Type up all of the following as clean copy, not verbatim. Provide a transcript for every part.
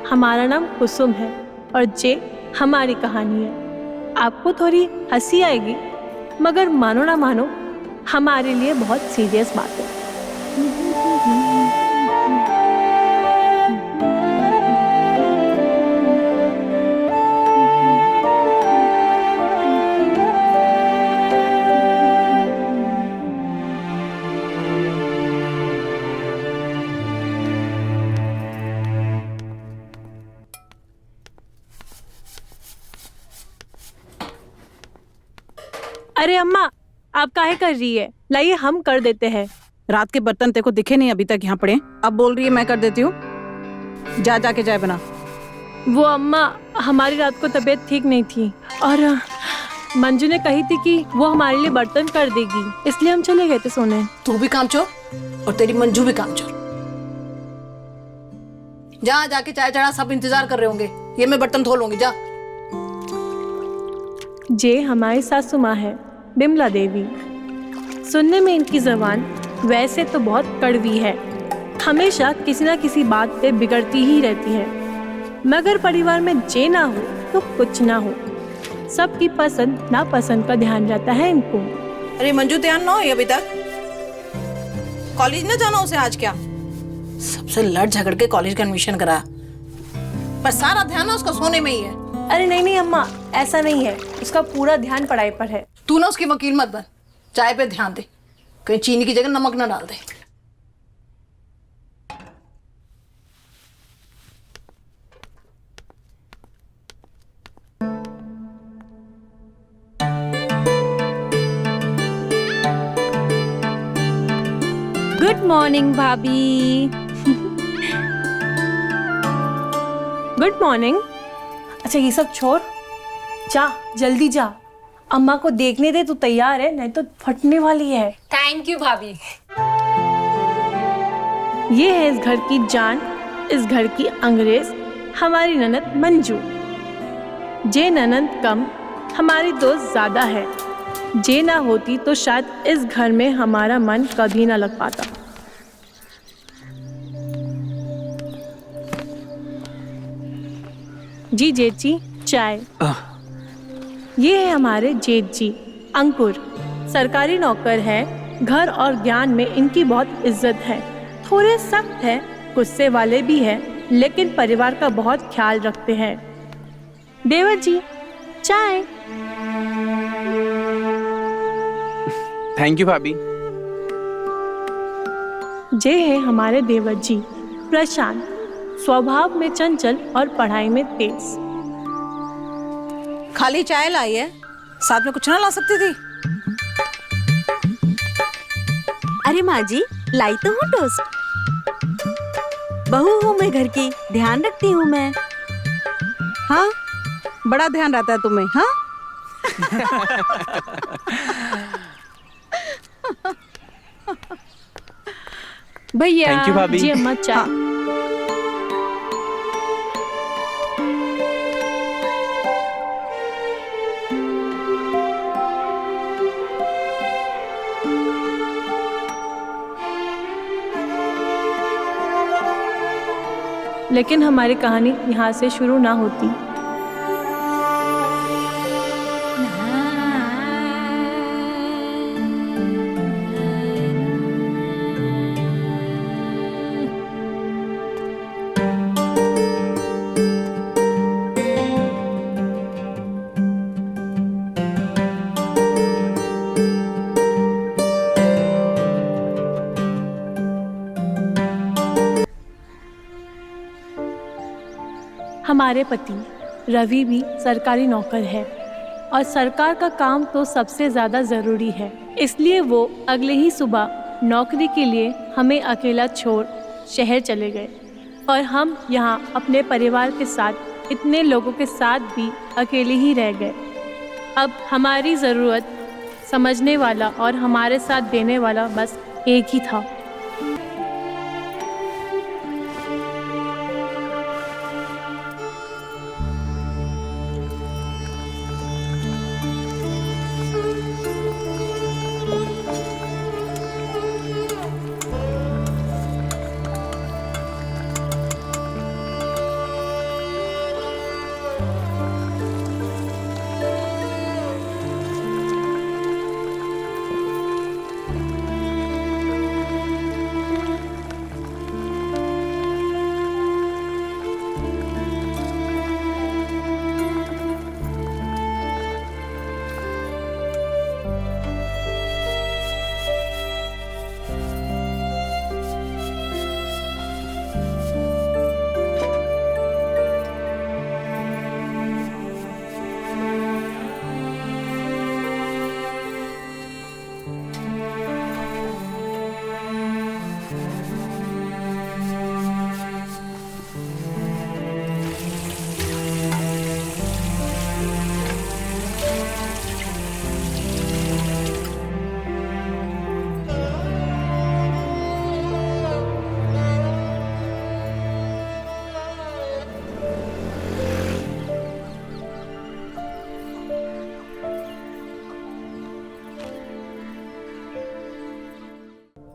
हमारा नाम कुसुम है और ये हमारी कहानी है। आपको थोड़ी हंसी आएगी, मगर मानो ना मानो हमारे लिए बहुत सीरियस बात है। अरे अम्मा, आप काहे कर रही है? लाइए हम कर देते हैं। रात के बर्तन तेरे को दिखे नहीं अभी तक यहाँ पड़े, अब बोल रही है मैं कर देती हूँ। जाके चाय बना। वो अम्मा, हमारी रात को तबीयत ठीक नहीं थी और मंजू ने कही थी कि वो हमारे लिए बर्तन कर देगी, इसलिए हम चले गए थे सोने। तू भी कामचोर और तेरी मंजू भी कामचोर। जाके चाय चढ़ा, सब इंतजार कर रहे होंगे। ये मैं बर्तन धो लूंगी, जा। जे हमारी सासू माँ है, बिमला देवी। सुनने में इनकी जबान वैसे तो बहुत कड़वी है, हमेशा किसी ना किसी बात पे बिगड़ती ही रहती है, मगर परिवार में जे ना हो तो कुछ ना हो। सबकी पसंद नापसंद का ध्यान रहता है इनको। अरे मंजू, ध्यान ना हो अभी तक? कॉलेज ना जाना उसे आज? क्या सबसे लड़ झगड़ के कॉलेज का एडमिशन करा, पर सारा ध्यान ना उसका सोने में ही है। अरे नहीं अम्मा, ऐसा नहीं है, उसका पूरा ध्यान पढ़ाई पर है। तू ना उसकी वकील मत बन, चाय पे ध्यान दे, कहीं चीनी की जगह नमक ना डाल दे। गुड मॉर्निंग भाभी। Good morning. अच्छा ये सब छोड़, जा जल्दी जा, अम्मा को देखने दे। तू तैयार है, नहीं तो फटने वाली है। थैंक यू भाभी। ये है इस घर की जान, इस घर की अंग्रेज, हमारी ननद मंजू। जे ननद कम, हमारी दोस्त ज्यादा है। जे ना होती तो शायद इस घर में हमारा मन कभी ना लग पाता। जी जेठ जी, चाय। ये है हमारे जेठ जी, अंकुर। सरकारी नौकर है, घर और ज्ञान में इनकी बहुत इज्जत है। थोड़े सख्त है, गुस्से वाले भी हैं, लेकिन परिवार का बहुत ख्याल रखते हैं। देवर जी, चाय। थैंक यू भाभी। जे है हमारे देवर जी, प्रशांत। स्वभाव में चंचल और पढ़ाई में तेज। खाली चाय लाई है, साथ में कुछ ना ला सकती थी? अरे माँ जी, लाई तो हूँ टोस्ट। बहू हूँ मैं घर की, ध्यान रखती हूँ मैं। हाँ, बड़ा ध्यान रहता है तुम्हें। हाँ भैया। थैंक यू भाभी। जी अम्मा, चाय। हाँ। लेकिन हमारी कहानी यहाँ से शुरू ना होती। हमारे पति रवि भी सरकारी नौकर है और सरकार का काम तो सबसे ज़्यादा ज़रूरी है, इसलिए वो अगले ही सुबह नौकरी के लिए हमें अकेला छोड़ शहर चले गए और हम यहाँ अपने परिवार के साथ, इतने लोगों के साथ भी अकेले ही रह गए। अब हमारी ज़रूरत समझने वाला और हमारे साथ देने वाला बस एक ही था।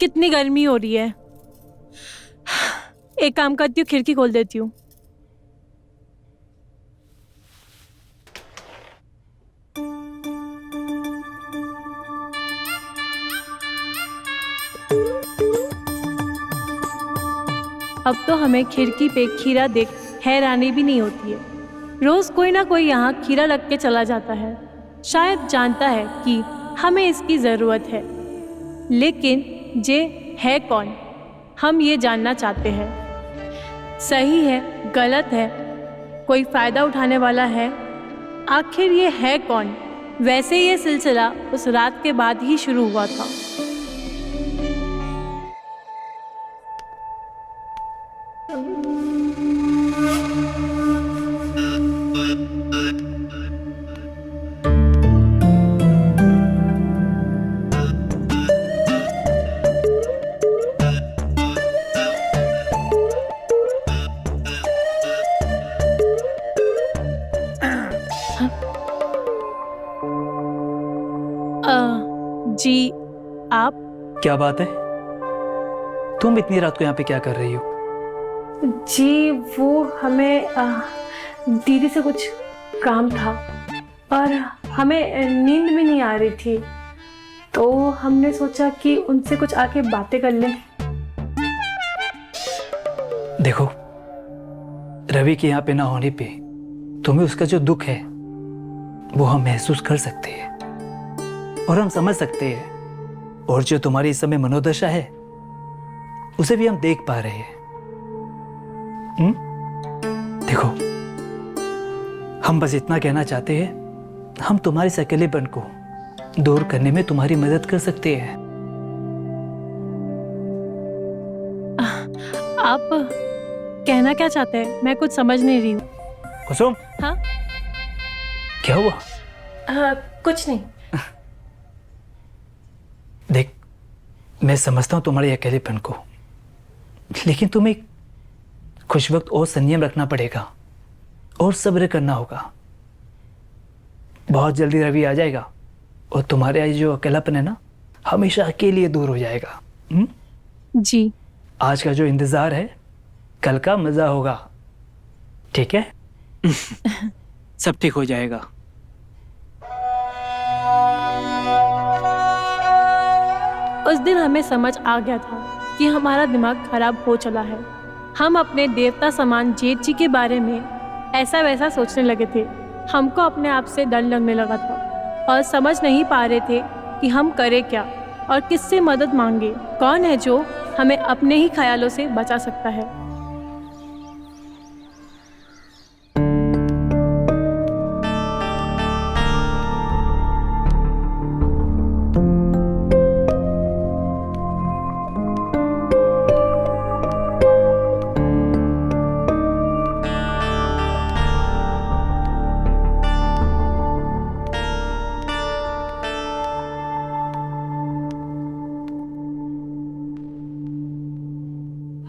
कितनी गर्मी हो रही है। एक काम करती हूँ, खिड़की खोल देती हूँ। अब तो हमें खिड़की पे खीरा देख हैरानी भी नहीं होती है। रोज कोई ना कोई यहाँ खीरा रख के चला जाता है। शायद जानता है कि हमें इसकी ज़रूरत है, लेकिन जे है कौन, हम ये जानना चाहते हैं। सही है, गलत है, कोई फ़ायदा उठाने वाला है, आखिर ये है कौन। वैसे ये सिलसिला उस रात के बाद ही शुरू हुआ था। जी आप? क्या बात है? तुम इतनी रात को यहाँ पे क्या कर रही हो? जी वो हमें दीदी से कुछ काम था और हमें नींद भी नहीं आ रही थी, तो हमने सोचा कि उनसे कुछ आके बातें कर लें। देखो, रवि के यहाँ पे ना होने पे तुम्हें उसका जो दुख है वो हम महसूस कर सकते हैं और हम समझ सकते हैं, और जो तुम्हारी इस समय मनोदशा है उसे भी हम देख पा रहे हैं। देखो, हम बस इतना कहना चाहते हैं, हम तुम्हारे इस अकेलेपन को दूर करने में तुम्हारी मदद कर सकते हैं। आप कहना क्या चाहते हैं? मैं कुछ समझ नहीं रही हूँ। कुसुम, हाँ? क्या हुआ? कुछ नहीं। देख, मैं समझता हूँ तुम्हारे अकेलेपन को, लेकिन तुम्हें कुछ वक्त और संयम रखना पड़ेगा और सब्र करना होगा। बहुत जल्दी रवि आ जाएगा और तुम्हारे जो अकेलापन है ना, हमेशा के लिए दूर हो जाएगा। जी। आज का जो इंतजार है, कल का मजा होगा। ठीक है? सब ठीक हो जाएगा। उस दिन हमें समझ आ गया था कि हमारा दिमाग खराब हो चला है। हम अपने देवता समान जेठ जी के बारे में ऐसा वैसा सोचने लगे थे। हमको अपने आप से डर लगने लगा था और समझ नहीं पा रहे थे कि हम करें क्या और किससे मदद मांगे। कौन है जो हमें अपने ही ख्यालों से बचा सकता है।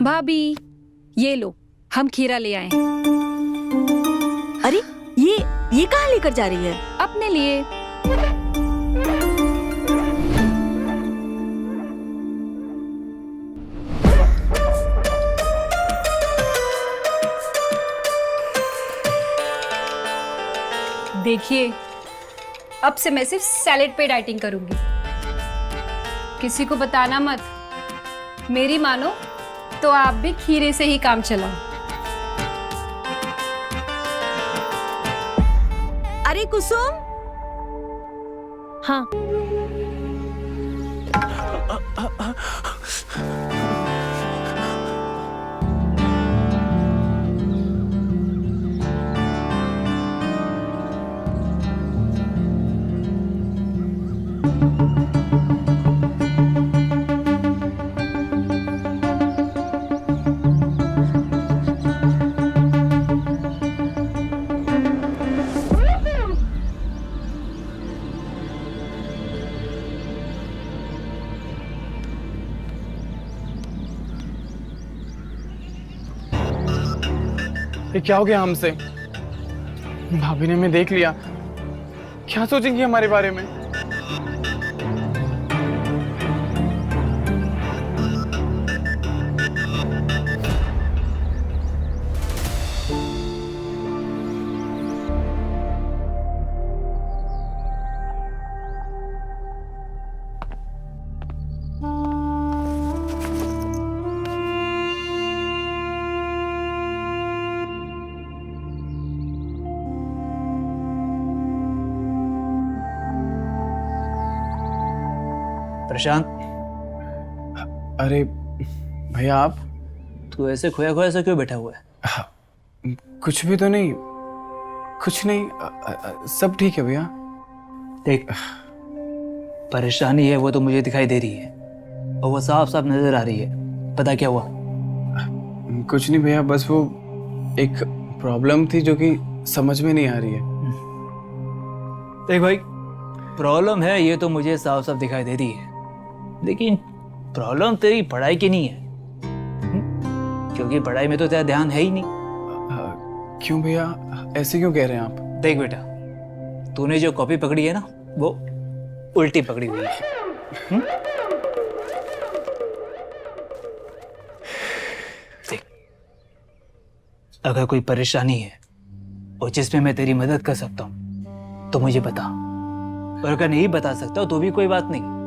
भाभी, ये लो, हम खीरा ले आए हैं। अरे ये कहाँ लेकर जा रही है? अपने लिए। देखिए, अब से मैं सिर्फ सैलेड पे डाइटिंग करूंगी। किसी को बताना मत। मेरी मानो तो आप भी खीरे से ही काम चलाओ। अरे कुसुम, हाँ। ये क्या हो गया हमसे? भाभी ने हमें देख लिया, क्या सोचेंगी हमारे बारे में? प्रशांत, अरे भैया, आप तू ऐसे खोया खोया सा क्यों बैठा हुआ है? कुछ भी तो नहीं, कुछ नहीं, सब ठीक है भैया। देख, परेशानी है वो तो मुझे दिखाई दे रही है और वो साफ साफ नजर आ रही है। पता क्या हुआ? कुछ नहीं भैया, बस वो एक प्रॉब्लम थी जो कि समझ में नहीं आ रही है। देख भाई, प्रॉब्लम है ये तो मुझे साफ साफ दिखाई दे रही है, लेकिन प्रॉब्लम तेरी पढ़ाई की नहीं है। क्योंकि पढ़ाई में तो तेरा ध्यान है ही नहीं। क्यों भैया, ऐसे क्यों कह रहे हैं आप? देख बेटा, तूने जो कॉपी पकड़ी है ना, वो उल्टी पकड़ी हुई है। देख, अगर कोई परेशानी है और जिसमें मैं तेरी मदद कर सकता हूं तो मुझे बता, और अगर नहीं बता सकता तो भी कोई बात नहीं।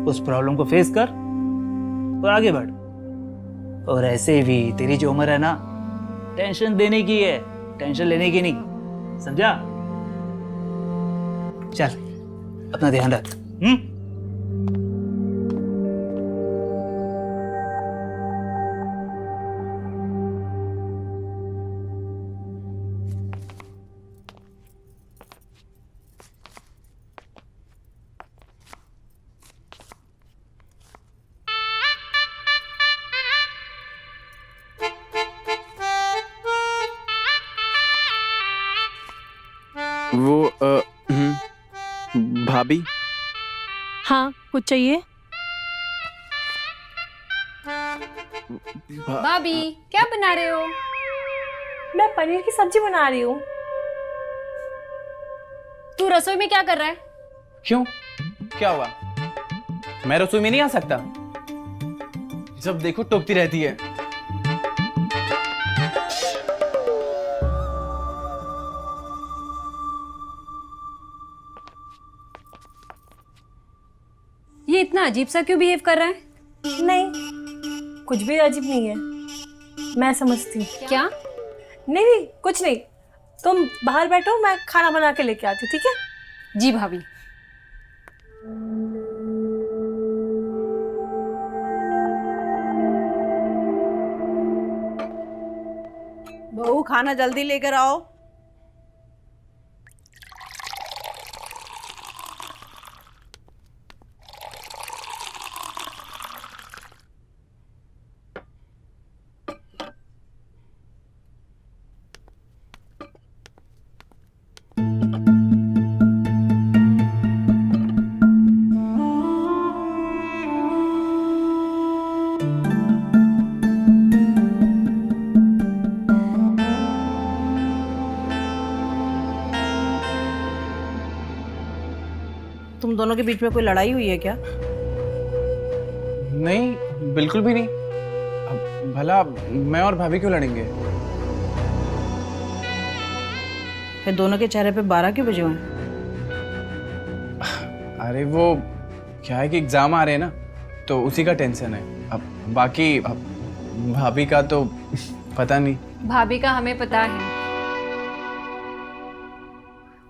उस प्रॉब्लम को फेस कर और आगे बढ़। और ऐसे भी तेरी जो उम्र है ना, टेंशन देने की है, टेंशन लेने की नहीं, समझा? चल, अपना ध्यान रख। वो भाभी, हाँ, कुछ चाहिए? भाभी, क्या बना रहे हो? मैं पनीर की सब्जी बना रही हूँ। तू रसोई में क्या कर रहा है? क्यों, क्या हुआ? मैं रसोई में नहीं आ सकता? जब देखो टोकती रहती है। ये इतना अजीब सा क्यों बिहेव कर रहा है? नहीं, कुछ भी अजीब नहीं है, मैं समझती हूँ। क्या? नहीं नहीं, कुछ नहीं। तुम बाहर बैठो, मैं खाना बना के लेके आती हूँ, ठीक है? जी भाभी। बहू, खाना जल्दी लेकर आओ। तुम दोनों के बीच में कोई लड़ाई हुई है क्या? नहीं, बिल्कुल भी नहीं। भला मैं और भाभी क्यों लड़ेंगे? फिर दोनों के चेहरे पे 12 क्यों बजे हुए? अरे वो क्या है कि एग्जाम आ रहे हैं ना, तो उसी का टेंशन है। अब बाकी भाभी का तो पता नहीं। भाभी का हमें पता है,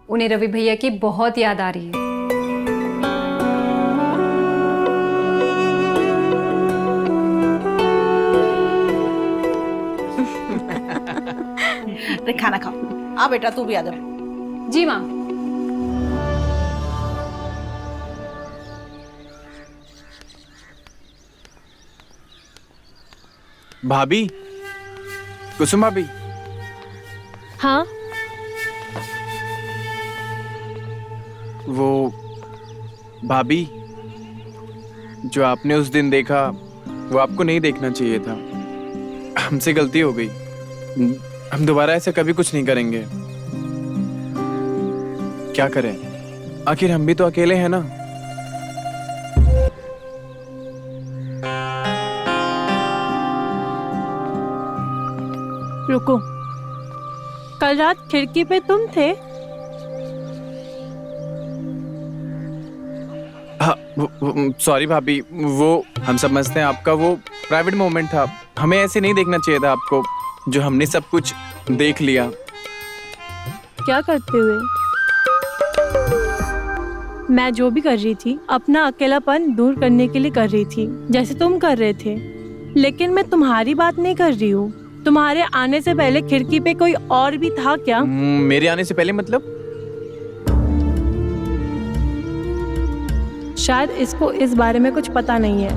उन्हें रवि भैया की बहुत याद आ रही है। अरे खाना खाओ। आ बेटा तू भी आ जा। जी माँ। भाभी, कुसुम भाभी, हाँ, वो भाभी जो आपने उस दिन देखा वो आपको नहीं देखना चाहिए था। हमसे गलती हो गई। हम दोबारा ऐसा कभी कुछ नहीं करेंगे। क्या करें, आखिर हम भी तो अकेले हैं ना। रुको, कल रात खिड़की पे तुम थे? हाँ, सॉरी भाभी, वो हम समझते हैं आपका वो प्राइवेट मोमेंट था। हमें ऐसे नहीं देखना चाहिए था आपको, जो हमने सब कुछ देख लिया। क्या करते हुए? मैं जो भी कर रही थी अपना अकेलापन दूर करने के लिए कर रही थी, जैसे तुम कर रहे थे। लेकिन मैं तुम्हारी बात नहीं कर रही हूँ। तुम्हारे आने से पहले खिड़की पे कोई और भी था क्या? मेरे आने से पहले मतलब? शायद इसको इस बारे में कुछ पता नहीं है।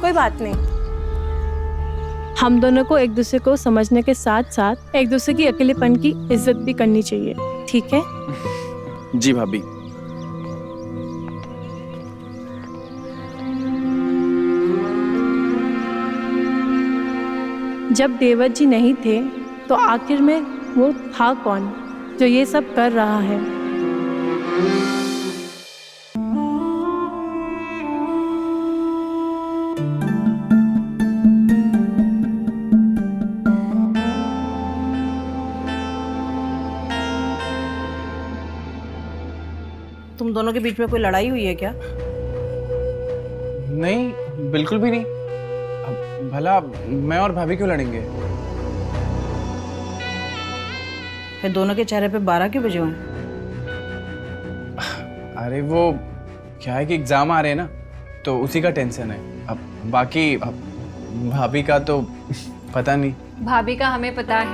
कोई बात नहीं। हम दोनों को एक दूसरे को समझने के साथ साथ एक दूसरे की अकेलेपन की इज्जत भी करनी चाहिए, ठीक है? जी भाभी। जब देवत जी नहीं थे तो आखिर में वो था कौन जो ये सब कर रहा है? तुम दोनों के बीच में कोई लड़ाई हुई है क्या? नहीं, बिल्कुल भी नहीं। अब भला मैं और भाभी क्यों लड़ेंगे? फिर दोनों के चेहरे पे 12 क्यों बजे हुए? अरे वो क्या है कि एग्जाम आ रहे हैं ना, तो उसी का टेंशन है। अब बाकी भाभी का तो पता नहीं। भाभी का हमें पता है,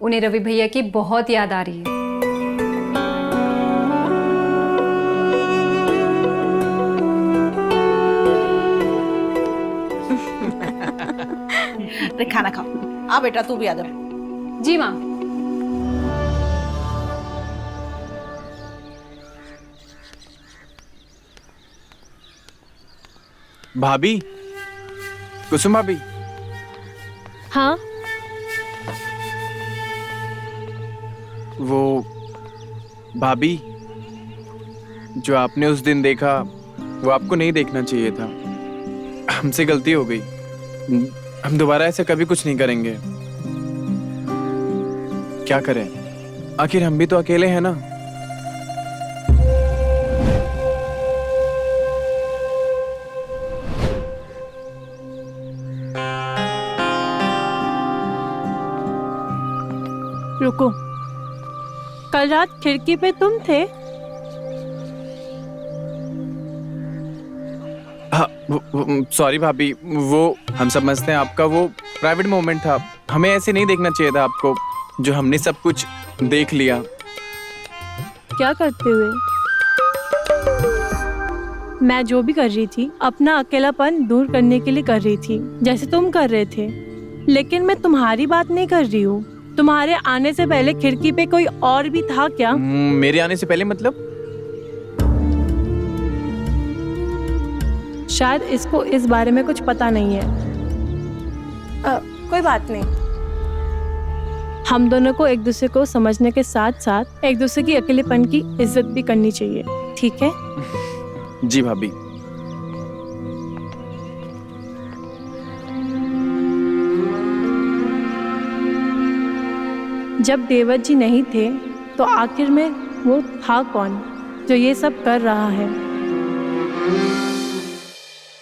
उन्हें रवि भैया की बहुत याद आ रही है। अरे खाना खाओ। आ बेटा तू भी आ जा। जी माँ। भाभी, कुसुम भाभी, हाँ, वो भाभी जो आपने उस दिन देखा वो आपको नहीं देखना चाहिए था। हमसे गलती हो गई। हम दोबारा ऐसा कभी कुछ नहीं करेंगे। क्या करें, आखिर हम भी तो अकेले हैं ना। रुको, कल रात खिड़की पे तुम थे? हाँ, सॉरी भाभी, वो हम समझते हैं आपका वो प्राइवेट मोमेंट था। हमें ऐसे नहीं देखना चाहिए था आपको, जो हमने सब कुछ देख लिया। क्या करते हुए? मैं जो भी कर रही थी अपना अकेलापन दूर करने के लिए कर रही थी, जैसे तुम कर रहे थे। लेकिन मैं तुम्हारी बात नहीं कर रही हूँ। तुम्हारे आने से पहले खिड़की पे कोई और भी था क्या? मेरे आने से पहले मतलब? शायद इसको इस बारे में कुछ पता नहीं है। कोई बात नहीं। हम दोनों को एक दूसरे को समझने के साथ साथ एक दूसरे की अकेलेपन की इज्जत भी करनी चाहिए, ठीक है? जी भाभी। जब देवर जी नहीं थे तो आखिर में वो था कौन जो ये सब कर रहा है?